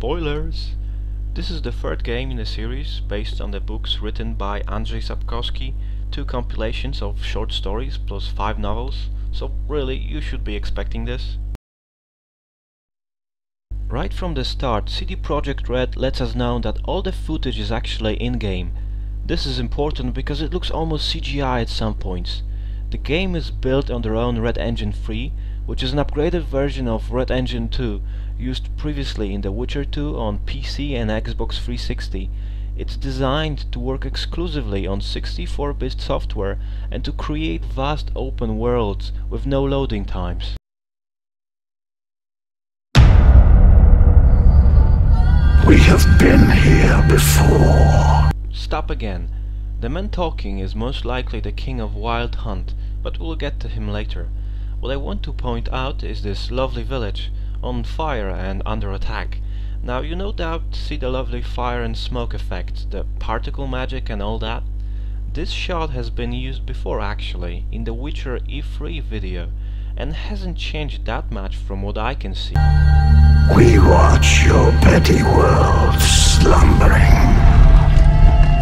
Spoilers! This is the third game in the series, based on the books written by Andrzej Sapkowski, 2 compilations of short stories plus 5 novels, so really you should be expecting this. Right from the start, CD Projekt Red lets us know that all the footage is actually in-game. This is important because it looks almost CGI at some points. The game is built on their own Red Engine 3, which is an upgraded version of Red Engine 2, used previously in The Witcher 2 on PC and Xbox 360. It's designed to work exclusively on 64-bit software and to create vast open worlds with no loading times. We have been here before. Stop again. The man talking is most likely the king of Wild Hunt, but we'll get to him later. What I want to point out is this lovely village, on fire and under attack. Now you no doubt see the lovely fire and smoke effect, the particle magic and all that. This shot has been used before actually, in the Witcher E3 video, and hasn't changed that much from what I can see. We watch your petty world slumbering.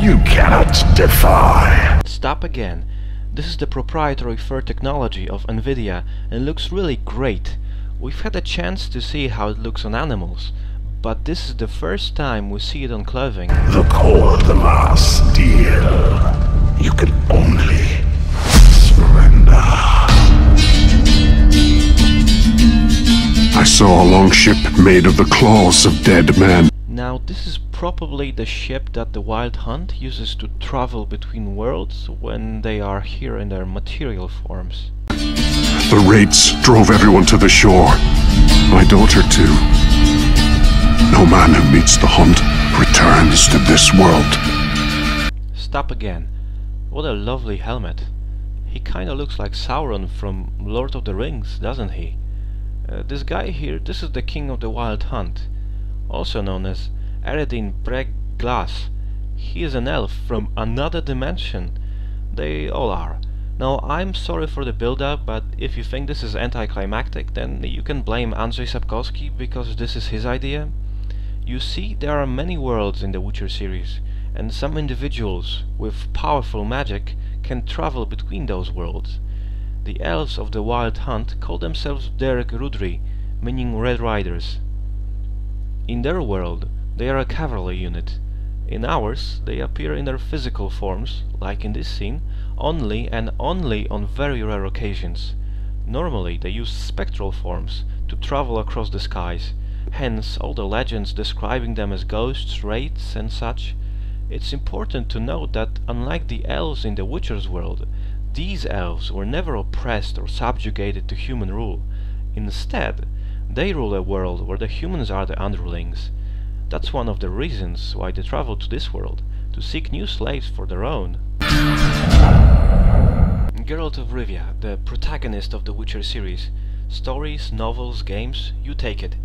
You cannot defy. Stop again. This is the proprietary fur technology of NVIDIA and looks really great. We've had a chance to see how it looks on animals, but this is the first time we see it on clothing. Look all the last deal. You can only surrender. I saw a long ship made of the claws of dead men. Now this is probably the ship that the Wild Hunt uses to travel between worlds when they are here in their material forms. The raids drove everyone to the shore. My daughter too. No man who meets the hunt returns to this world. Stop again. What a lovely helmet. He kinda looks like Sauron from Lord of the Rings, doesn't he? This guy here, this is the king of the Wild Hunt, also known as Eredin Breg Glass. He is an elf from another dimension. They all are. Now I'm sorry for the build-up, but if you think this is anticlimactic, then you can blame Andrzej Sapkowski because this is his idea. You see, there are many worlds in the Witcher series, and some individuals with powerful magic can travel between those worlds. The elves of the Wild Hunt call themselves Derek Rudri, meaning Red Riders. In their world, they are a cavalry unit. In ours, they appear in their physical forms, like in this scene, only and only on very rare occasions. Normally, they use spectral forms to travel across the skies, hence all the legends describing them as ghosts, wraiths and such. It's important to note that unlike the elves in the Witcher's world, these elves were never oppressed or subjugated to human rule. Instead, they rule a world where the humans are the underlings. That's one of the reasons why they travel to this world, to seek new slaves for their own. Geralt of Rivia, the protagonist of the Witcher series. Stories, novels, games, you take it.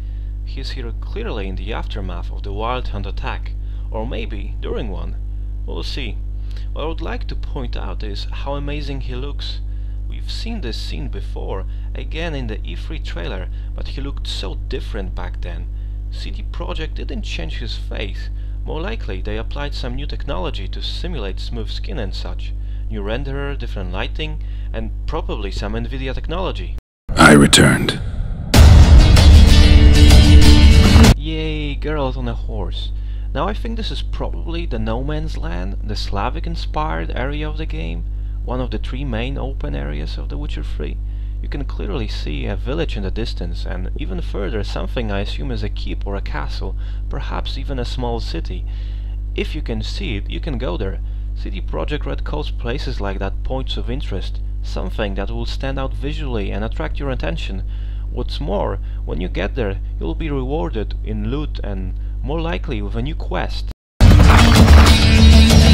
He is here clearly in the aftermath of the Wild Hunt attack, or maybe during one. We'll see. What I would like to point out is how amazing he looks. We've seen this scene before, again in the E3 trailer, but he looked so different back then. CD Projekt didn't change his face. More likely they applied some new technology to simulate smooth skin and such. New renderer, different lighting, and probably some NVIDIA technology. I returned. Yay, Geralt on a horse. Now I think this is probably the No Man's Land, the Slavic-inspired area of the game, one of the 3 main open areas of The Witcher 3. You can clearly see a village in the distance, and even further something I assume is a keep or a castle, perhaps even a small city. If you can see it, you can go there. CD Projekt Red calls places like that points of interest, something that will stand out visually and attract your attention. What's more, when you get there, you'll be rewarded in loot and more likely with a new quest.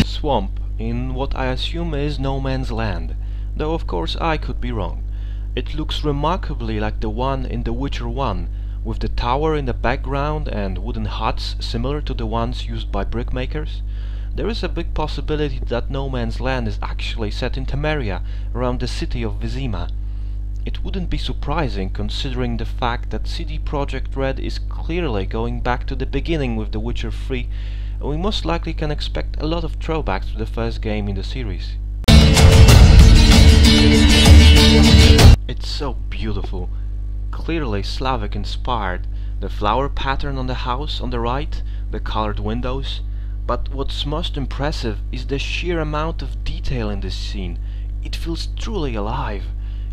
Swamp, in what I assume is No Man's Land, though of course I could be wrong. It looks remarkably like the one in The Witcher 1, with the tower in the background and wooden huts similar to the ones used by brickmakers. There is a big possibility that No Man's Land is actually set in Temeria, around the city of Vizima. It wouldn't be surprising considering the fact that CD Projekt Red is clearly going back to the beginning with The Witcher 3, and we most likely can expect a lot of throwbacks to the first game in the series. It's so beautiful, clearly Slavic inspired, the flower pattern on the house on the right, the colored windows. But what's most impressive is the sheer amount of detail in this scene. It feels truly alive.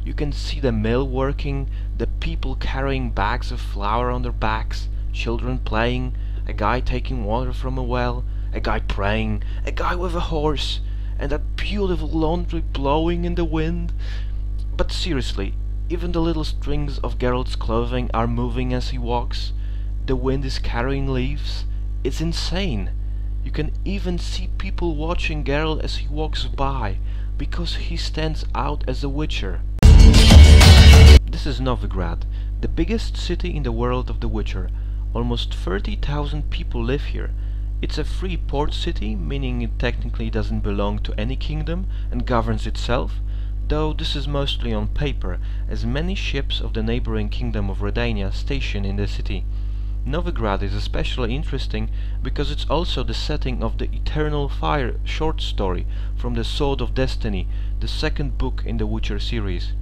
You can see the mill working, the people carrying bags of flour on their backs, children playing, a guy taking water from a well, a guy praying, a guy with a horse, and that beautiful laundry blowing in the wind. But seriously, even the little strings of Geralt's clothing are moving as he walks. The wind is carrying leaves. It's insane. You can even see people watching Geralt as he walks by, because he stands out as a Witcher. This is Novigrad, the biggest city in the world of The Witcher. Almost 30,000 people live here. It's a free port city, meaning it technically doesn't belong to any kingdom and governs itself, though this is mostly on paper, as many ships of the neighboring kingdom of Redania station in the city. Novigrad is especially interesting because it's also the setting of the Eternal Fire short story from the Sword of Destiny, the second book in the Witcher series.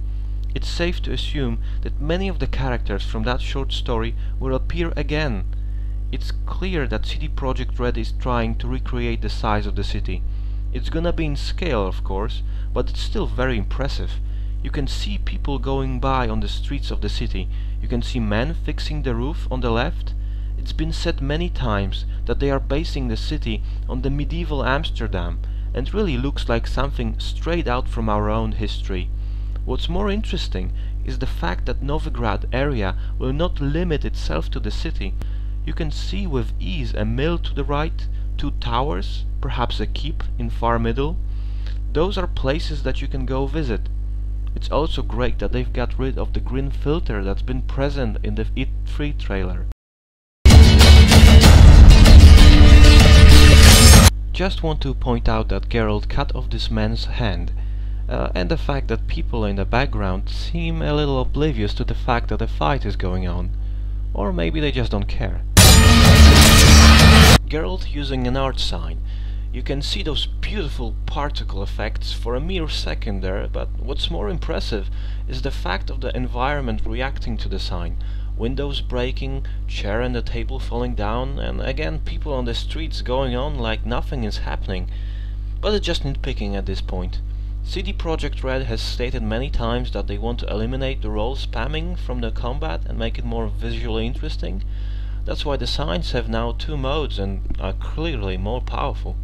It's safe to assume that many of the characters from that short story will appear again. It's clear that CD Projekt Red is trying to recreate the size of the city. It's gonna be in scale, of course, but it's still very impressive. You can see people going by on the streets of the city. You can see men fixing the roof on the left. It's been said many times that they are basing the city on the medieval Amsterdam, and really looks like something straight out from our own history. What's more interesting is the fact that Novigrad area will not limit itself to the city. You can see with ease a mill to the right, 2 towers, perhaps a keep in far middle. Those are places that you can go visit. It's also great that they've got rid of the green filter that's been present in the E3 trailer. Just want to point out that Geralt cut off this man's hand, and the fact that people in the background seem a little oblivious to the fact that a fight is going on. Or maybe they just don't care. Geralt using an art sign. You can see those beautiful particle effects for a mere second there, but what's more impressive is the fact of the environment reacting to the sign. Windows breaking, chair and the table falling down, and again people on the streets going on like nothing is happening. But it's just nitpicking at this point. CD Projekt Red has stated many times that they want to eliminate the role spamming from the combat and make it more visually interesting. That's why the signs have now 2 modes and are clearly more powerful.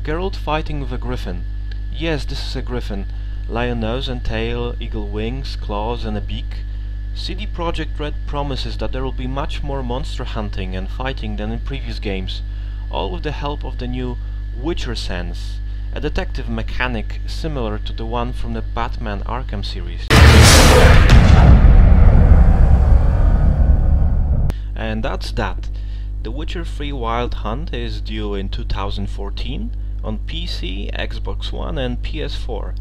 Geralt fighting with a griffin. Yes, this is a griffin. Lion nose and tail, eagle wings, claws and a beak. CD Projekt Red promises that there will be much more monster hunting and fighting than in previous games, all with the help of the new Witcher Sense, a detective mechanic similar to the one from the Batman Arkham series. And that's that. The Witcher 3 Wild Hunt is due in 2014 on PC, Xbox One and PS4.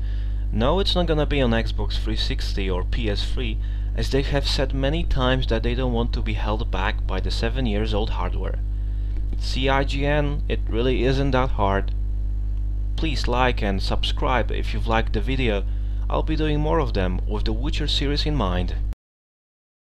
No, it's not gonna be on Xbox 360 or PS3, as they have said many times that they don't want to be held back by the 7 years old hardware. See IGN, it really isn't that hard. Please like and subscribe if you've liked the video. I'll be doing more of them with the Witcher series in mind.